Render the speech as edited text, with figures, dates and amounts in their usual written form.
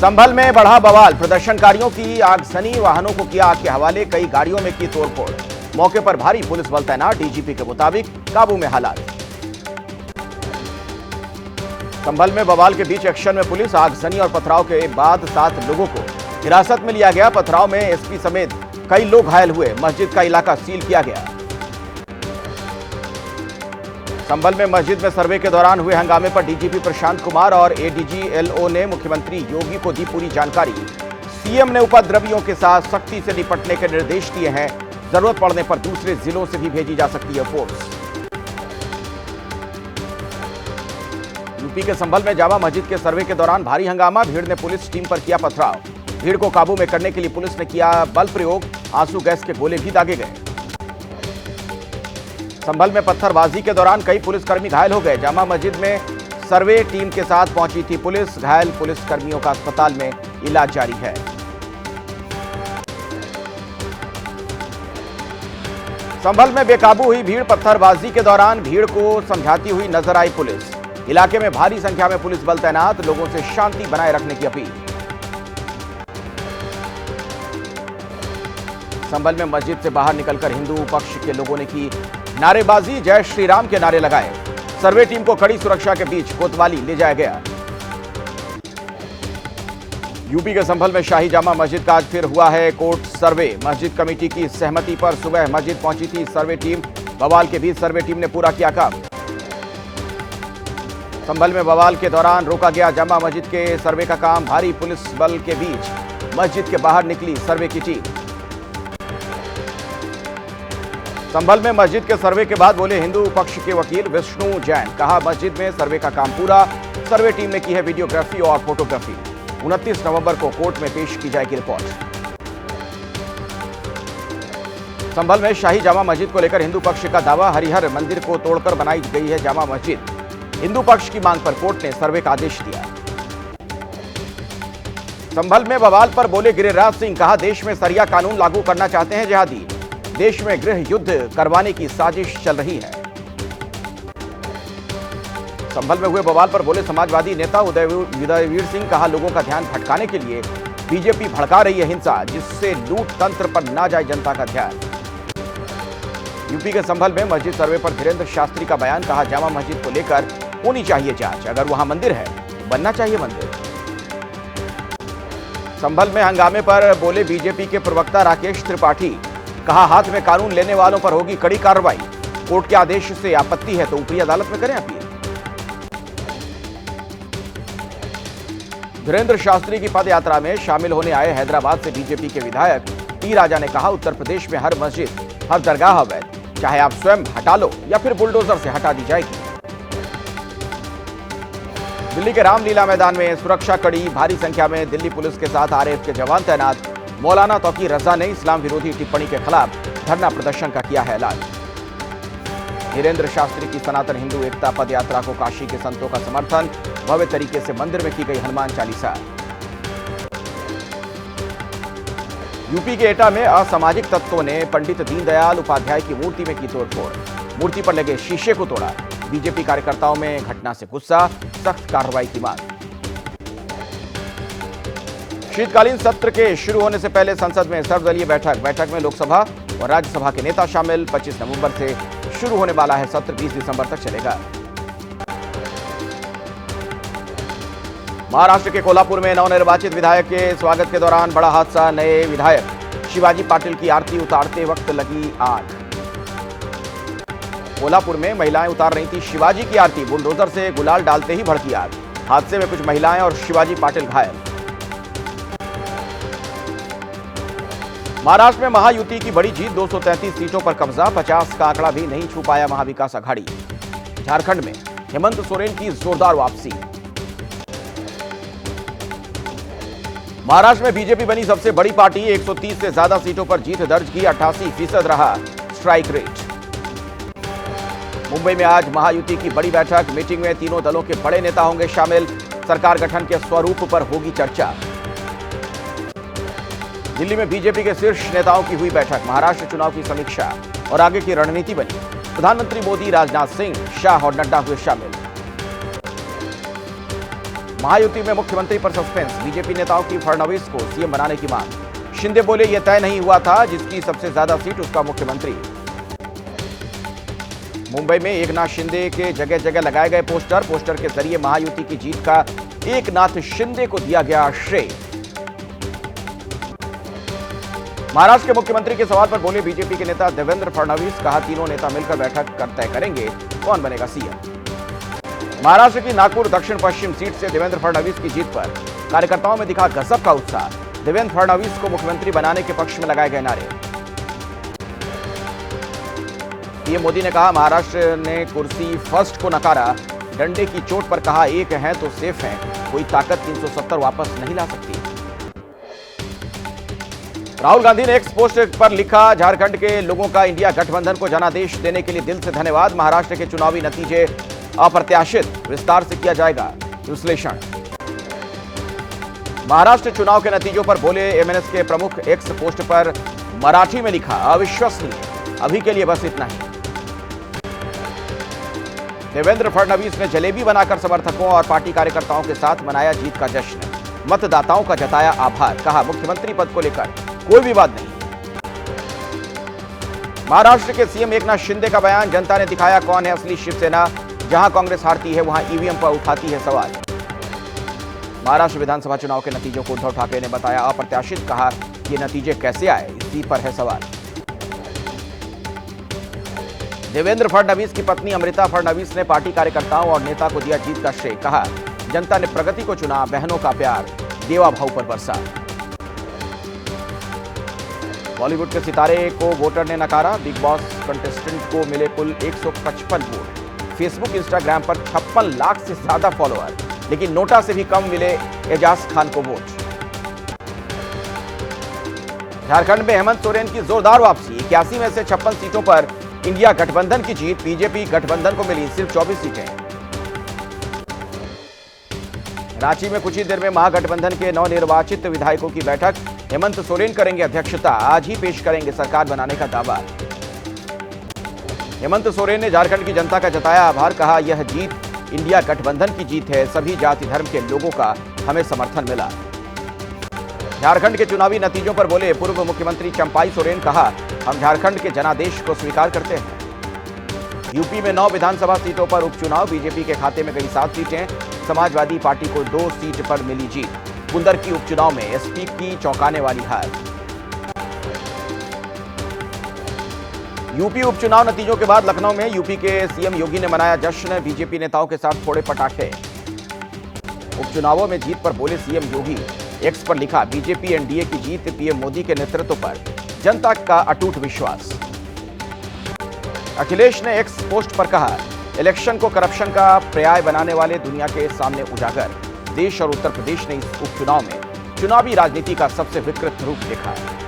संभल में बढ़ा बवाल, प्रदर्शनकारियों की आगजनी, वाहनों को किया आग के हवाले, कई गाड़ियों में की तोड़फोड़। मौके पर भारी पुलिस बल तैनात, डीजीपी के मुताबिक काबू में हालात। संभल में बवाल के बीच एक्शन में पुलिस, आगजनी और पथराव के बाद 7 लोगों को हिरासत में लिया गया। पथराव में एसपी समेत कई लोग घायल हुए। मस्जिद का इलाका सील किया गया। संभल में मस्जिद में सर्वे के दौरान हुए हंगामे पर डीजीपी प्रशांत कुमार और एडीजी एलओ ने मुख्यमंत्री योगी को दी पूरी जानकारी। सीएम ने उपद्रवियों के साथ सख्ती से निपटने के निर्देश दिए हैं। जरूरत पड़ने पर दूसरे जिलों से भी भेजी जा सकती है फोर्स। यूपी के संभल में जामा मस्जिद के सर्वे के दौरान भारी हंगामा, भीड़ ने पुलिस टीम पर किया पथराव। भीड़ को काबू में करने के लिए पुलिस ने किया बल प्रयोग, आंसू गैस के गोले भी दागे गए। संभल में पत्थरबाजी के दौरान कई पुलिसकर्मी घायल हो गए। जामा मस्जिद में सर्वे टीम के साथ पहुंची थी पुलिस। घायल पुलिसकर्मियों का अस्पताल में इलाज जारी है। संभल में बेकाबू हुई भीड़, पत्थरबाजी के दौरान भीड़ को समझाती हुई नजर आई पुलिस। इलाके में भारी संख्या में पुलिस बल तैनात, लोगों से शांति बनाए रखने की अपील। संभल में मस्जिद से बाहर निकलकर हिंदू पक्ष के लोगों ने की नारेबाजी, जय श्री राम के नारे लगाए। सर्वे टीम को कड़ी सुरक्षा के बीच कोतवाली ले जाया गया। यूपी के संभल में शाही जामा मस्जिद का आज फिर हुआ है कोर्ट सर्वे। मस्जिद कमेटी की सहमति पर सुबह मस्जिद पहुंची थी सर्वे टीम। बवाल के बीच सर्वे टीम ने पूरा किया काम। संभल में बवाल के दौरान रोका गया जामा मस्जिद के सर्वे का काम। भारी पुलिस बल के बीच मस्जिद के बाहर निकली सर्वे की टीम। संभल में मस्जिद के सर्वे के बाद बोले हिंदू पक्ष के वकील विष्णु जैन। कहा मस्जिद में सर्वे का काम पूरा। सर्वे टीम ने की है वीडियोग्राफी और फोटोग्राफी। 29 नवंबर को कोर्ट में पेश की जाएगी रिपोर्ट। संभल में शाही जामा मस्जिद को लेकर हिंदू पक्ष का दावा, हरिहर मंदिर को तोड़कर बनाई गई है जामा मस्जिद। हिंदू पक्ष की मांग पर कोर्ट ने सर्वे का आदेश दिया। संभल में बवाल पर बोले गिरिराज सिंह। कहा देश में सरिया कानून लागू करना चाहते हैं जिहादी। देश में गृह युद्ध करवाने की साजिश चल रही है। संभल में हुए बवाल पर बोले समाजवादी नेता उदयवीर सिंह। कहा लोगों का ध्यान भटकाने के लिए बीजेपी भड़का रही है हिंसा, जिससे लूट तंत्र पर ना जाए जनता का ध्यान। यूपी के संभल में मस्जिद सर्वे पर धीरेन्द्र शास्त्री का बयान। कहा जामा मस्जिद को लेकर होनी चाहिए जांच, अगर वहां मंदिर है बनना चाहिए मंदिर। संभल में हंगामे पर बोले बीजेपी के प्रवक्ता राकेश त्रिपाठी। कहा हाथ में कानून लेने वालों पर होगी कड़ी कार्रवाई। कोर्ट के आदेश से आपत्ति है तो ऊपरी अदालत में करें अपील। धीरेन्द्र शास्त्री की पद यात्रा में शामिल होने आए हैदराबाद से बीजेपी के विधायक टी राजा ने कहा उत्तर प्रदेश में हर मस्जिद, हर दरगाह अवैध, चाहे आप स्वयं हटा लो या फिर बुलडोजर से हटा दी जाएगी। दिल्ली के रामलीला मैदान में सुरक्षा कड़ी, भारी संख्या में दिल्ली पुलिस के साथ आरएएफ के जवान तैनात। मौलाना तौकीर रजा ने इस्लाम विरोधी टिप्पणी के खिलाफ धरना प्रदर्शन का किया है ऐलान। धीरेन्द्र शास्त्री की सनातन हिंदू एकता पद यात्रा को काशी के संतों का समर्थन। भव्य तरीके से मंदिर में की गई हनुमान चालीसा। यूपी के एटा में असामाजिक तत्वों ने पंडित दीनदयाल उपाध्याय की मूर्ति में की तोड़फोड़। मूर्ति पर लगे शीशे को तोड़ा। बीजेपी कार्यकर्ताओं में घटना से गुस्सा, सख्त कार्रवाई की मांग। शीतकालीन सत्र के शुरू होने से पहले संसद में सर्वदलीय बैठक में लोकसभा और राज्यसभा के नेता शामिल। 25 नवंबर से शुरू होने वाला है सत्र, 20 दिसंबर तक चलेगा। महाराष्ट्र के कोल्हापुर में नवनिर्वाचित विधायक के स्वागत के दौरान बड़ा हादसा। नए विधायक शिवाजी पाटिल की आरती उतारते वक्त लगी आग। कोल्हापुर में महिलाएं उतार रही थी शिवाजी की आरती, बुलडोजर से गुलाल डालते ही भड़की आग। हादसे में कुछ महिलाएं और शिवाजी पाटिल घायल। महाराष्ट्र में महायुति की बड़ी जीत, 233 सीटों पर कब्जा। 50 का आंकड़ा भी नहीं छू पाया महाविकास अघाड़ी। झारखंड में हेमंत सोरेन की जोरदार वापसी। महाराष्ट्र में बीजेपी बनी सबसे बड़ी पार्टी। 130 से ज्यादा सीटों पर जीत दर्ज की। 88% रहा स्ट्राइक रेट। मुंबई में आज महायुति की बड़ी बैठक। मीटिंग में तीनों दलों के बड़े नेता होंगे शामिल। सरकार गठन के स्वरूप पर होगी चर्चा। दिल्ली में बीजेपी के शीर्ष नेताओं की हुई बैठक। महाराष्ट्र चुनाव की समीक्षा और आगे की रणनीति बनी। प्रधानमंत्री मोदी, राजनाथ सिंह, शाह और नड्डा हुए शामिल। महायुति में मुख्यमंत्री पर सस्पेंस, बीजेपी नेताओं की फडणवीस को सीएम बनाने की मांग। शिंदे बोले यह तय नहीं हुआ था, जिसकी सबसे ज्यादा सीट उसका मुख्यमंत्री। मुंबई में एकनाथ शिंदे के जगह जगह लगाए गए पोस्टर के जरिए महायुति की जीत का एकनाथ शिंदे को दिया गया श्रेय। महाराष्ट्र के मुख्यमंत्री के सवाल पर बोले बीजेपी के नेता देवेंद्र फडणवीस, कहा तीनों नेता मिलकर बैठक कर तय करेंगे कौन बनेगा सीएम। महाराष्ट्र की नागपुर दक्षिण पश्चिम सीट से देवेंद्र फडणवीस की जीत पर कार्यकर्ताओं में दिखा गजब का उत्साह। देवेंद्र फडणवीस को मुख्यमंत्री बनाने के पक्ष में लगाए गए नारे। पीएम मोदी ने कहा महाराष्ट्र ने कुर्सी फर्स्ट को नकारा, डंडे की चोट पर कहा एक है तो सेफ है, कोई ताकत 370 वापस नहीं ला सकती। राहुल गांधी ने एक्स पोस्ट पर लिखा झारखंड के लोगों का इंडिया गठबंधन को जनादेश देने के लिए दिल से धन्यवाद। महाराष्ट्र के चुनावी नतीजे अप्रत्याशित, विस्तार से किया जाएगा विश्लेषण। महाराष्ट्र चुनाव के नतीजों पर बोले एमएनएस के प्रमुख, एक्स पोस्ट पर मराठी में लिखा अविश्वसनीय, अभी के लिए बस इतना ही। देवेंद्र फडणवीस ने जलेबी बनाकर समर्थकों और पार्टी कार्यकर्ताओं के साथ मनाया जीत का जश्न, मतदाताओं का जताया आभार, कहा मुख्यमंत्री पद को लेकर कोई विवाद नहीं। महाराष्ट्र के सीएम एकनाथ शिंदे का बयान, जनता ने दिखाया कौन है असली शिवसेना, जहां कांग्रेस हारती है वहां ईवीएम पर उठाती है सवाल। महाराष्ट्र विधानसभा चुनाव के नतीजों को उद्धव ठाकरे ने बताया अप्रत्याशित, कहा ये नतीजे कैसे आए इसी पर है सवाल। देवेंद्र फडणवीस की पत्नी अमृता फडणवीस ने पार्टी कार्यकर्ताओं और नेता को दिया जीत का श्रेय, कहा जनता ने प्रगति को चुना, बहनों का प्यार देवा भाव पर बरसा। बॉलीवुड के सितारे को वोटर ने नकारा, बिग बॉस कंटेस्टेंट को मिले कुल 155 वोट। फेसबुक इंस्टाग्राम पर 56 लाख से ज्यादा फॉलोअर, लेकिन नोटा से भी कम मिले एजाज खान को वोट। झारखंड में हेमंत सोरेन की जोरदार वापसी, 81 में से 56 सीटों पर इंडिया गठबंधन की जीत, बीजेपी गठबंधन को मिली सिर्फ 24 सीटें। रांची में कुछ ही देर में महागठबंधन के नवनिर्वाचित विधायकों की बैठक, हेमंत सोरेन करेंगे अध्यक्षता, आज ही पेश करेंगे सरकार बनाने का दावा। हेमंत सोरेन ने झारखंड की जनता का जताया आभार, कहा यह जीत इंडिया गठबंधन की जीत है, सभी जाति धर्म के लोगों का हमें समर्थन मिला। झारखंड के चुनावी नतीजों पर बोले पूर्व मुख्यमंत्री चंपाई सोरेन, कहा हम झारखंड के जनादेश को स्वीकार करते हैं। यूपी में 9 विधानसभा सीटों पर उपचुनाव, बीजेपी के खाते में गई 7 सीटें, समाजवादी पार्टी को 2 सीट पर मिली जीत। कुंदर की उपचुनाव में एसपी की चौंकाने वाली हार। यूपी उपचुनाव नतीजों के बाद लखनऊ में यूपी के सीएम योगी ने मनाया जश्न, बीजेपी नेताओं के साथ फोड़े पटाखे। उपचुनावों में जीत पर बोले सीएम योगी, एक्स पर लिखा बीजेपी एनडीए की जीत, पीएम मोदी के नेतृत्व पर जनता का अटूट विश्वास। अखिलेश ने एक्स पोस्ट पर कहा इलेक्शन को करप्शन का पर्याय बनाने वाले दुनिया के सामने उजागर, देश और उत्तर प्रदेश ने इस उपचुनाव में चुनावी राजनीति का सबसे विकृत रूप देखा है।